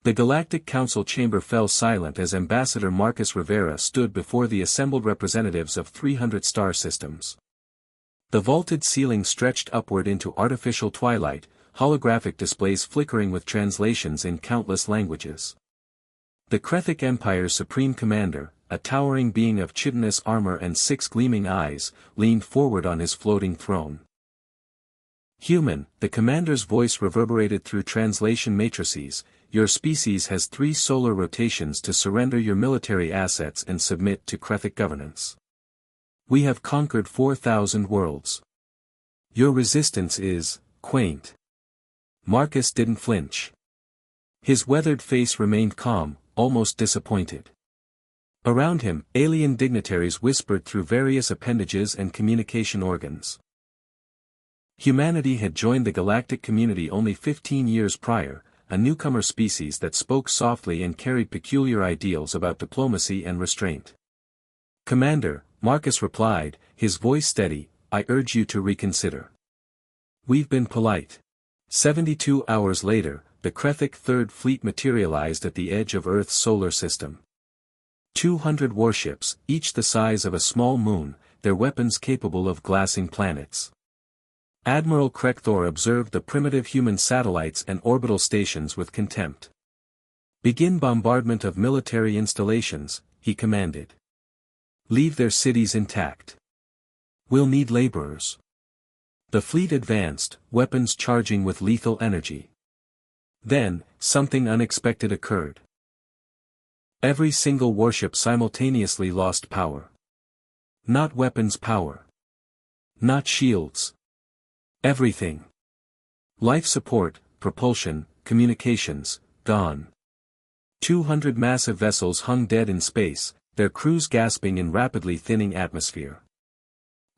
The Galactic Council chamber fell silent as Ambassador Marcus Rivera stood before the assembled representatives of 300 star systems. The vaulted ceiling stretched upward into artificial twilight, holographic displays flickering with translations in countless languages. The Krethic Empire's supreme commander, a towering being of chitinous armor and 6 gleaming eyes, leaned forward on his floating throne. "Human," the commander's voice reverberated through translation matrices, "your species has 3 solar rotations to surrender your military assets and submit to Krethic governance. We have conquered 4,000 worlds. Your resistance is quaint." Marcus didn't flinch. His weathered face remained calm, almost disappointed. Around him, alien dignitaries whispered through various appendages and communication organs. Humanity had joined the galactic community only 15 years prior, a newcomer species that spoke softly and carried peculiar ideals about diplomacy and restraint. "Commander," Marcus replied, his voice steady, "I urge you to reconsider. We've been polite." 72 hours later, the Krethic Third Fleet materialized at the edge of Earth's solar system. 200 warships, each the size of a small moon, their weapons capable of glassing planets. Admiral Krekthor observed the primitive human satellites and orbital stations with contempt. "Begin bombardment of military installations," he commanded. "Leave their cities intact. We'll need laborers." The fleet advanced, weapons charging with lethal energy. Then, something unexpected occurred. Every single warship simultaneously lost power. Not weapons power. Not shields. Everything. Life support, propulsion, communications, gone. 200 massive vessels hung dead in space, their crews gasping in rapidly thinning atmosphere.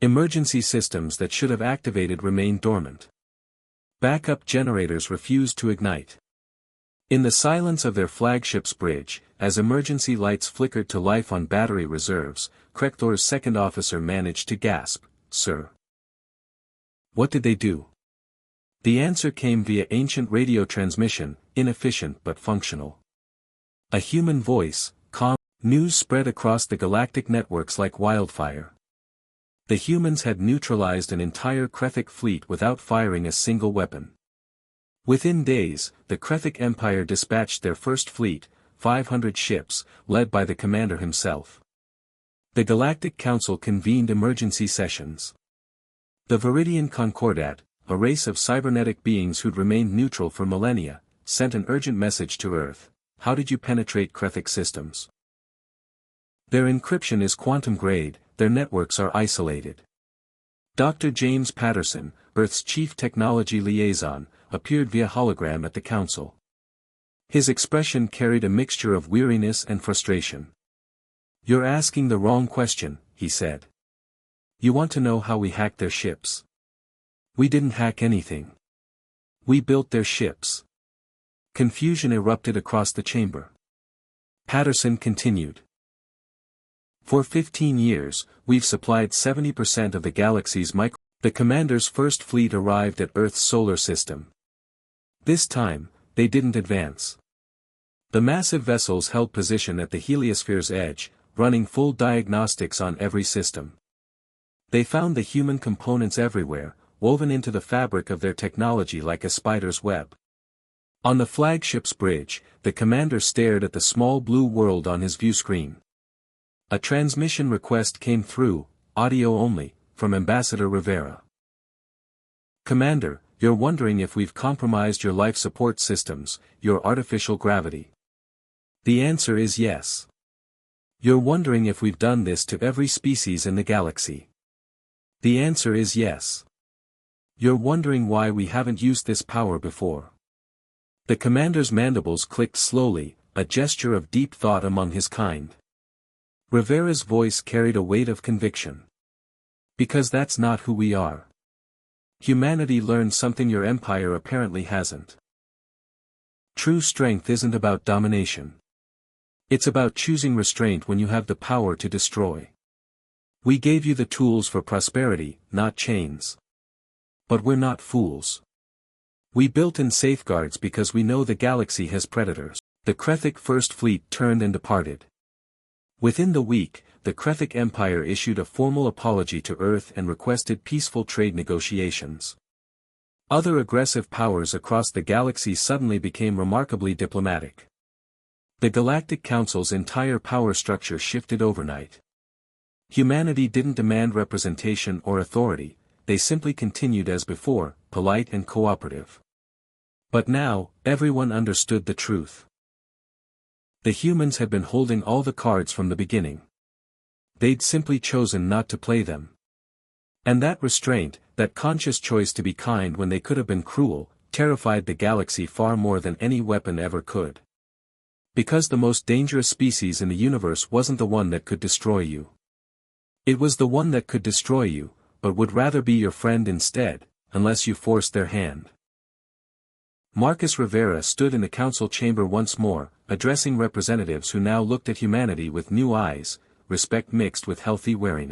Emergency systems that should have activated remained dormant. Backup generators refused to ignite. In the silence of their flagship's bridge, as emergency lights flickered to life on battery reserves, Krekthor's second officer managed to gasp, "Sir." What did they do? The answer came via ancient radio transmission, inefficient but functional. A human voice, calm. News spread across the galactic networks like wildfire. The humans had neutralized an entire Krethic fleet without firing a single weapon. Within days, the Krethic Empire dispatched their first fleet, 500 ships, led by the commander himself. The Galactic Council convened emergency sessions. The Viridian Concordat, a race of cybernetic beings who'd remained neutral for millennia, sent an urgent message to Earth: "How did you penetrate Krethic systems? Their encryption is quantum-grade, their networks are isolated." Dr. James Patterson, Earth's chief technology liaison, appeared via hologram at the council. His expression carried a mixture of weariness and frustration. "You're asking the wrong question," he said. "You want to know how we hacked their ships. We didn't hack anything. We built their ships." Confusion erupted across the chamber. Patterson continued. "For 15 years, we've supplied 70% of the galaxy's micro. The commander's first fleet arrived at Earth's solar system. This time, they didn't advance. The massive vessels held position at the heliosphere's edge, running full diagnostics on every system. They found the human components everywhere, woven into the fabric of their technology like a spider's web. On the flagship's bridge, the commander stared at the small blue world on his view screen. A transmission request came through, audio only, from Ambassador Rivera. "Commander, you're wondering if we've compromised your life support systems, your artificial gravity. The answer is yes. You're wondering if we've done this to every species in the galaxy. The answer is yes. You're wondering why we haven't used this power before." The commander's mandibles clicked slowly, a gesture of deep thought among his kind. Rivera's voice carried a weight of conviction. "Because that's not who we are. Humanity learned something your empire apparently hasn't. True strength isn't about domination. It's about choosing restraint when you have the power to destroy. We gave you the tools for prosperity, not chains. But we're not fools. We built in safeguards because we know the galaxy has predators. The Krethic First Fleet turned and departed. Within the week, the Krethic Empire issued a formal apology to Earth and requested peaceful trade negotiations. Other aggressive powers across the galaxy suddenly became remarkably diplomatic. The Galactic Council's entire power structure shifted overnight. Humanity didn't demand representation or authority, they simply continued as before, polite and cooperative. But now, everyone understood the truth. The humans had been holding all the cards from the beginning. They'd simply chosen not to play them. And that restraint, that conscious choice to be kind when they could have been cruel, terrified the galaxy far more than any weapon ever could. Because the most dangerous species in the universe wasn't the one that could destroy you. It was the one that could destroy you, but would rather be your friend instead, unless you forced their hand. Marcus Rivera stood in the council chamber once more, addressing representatives who now looked at humanity with new eyes, respect mixed with healthy wariness.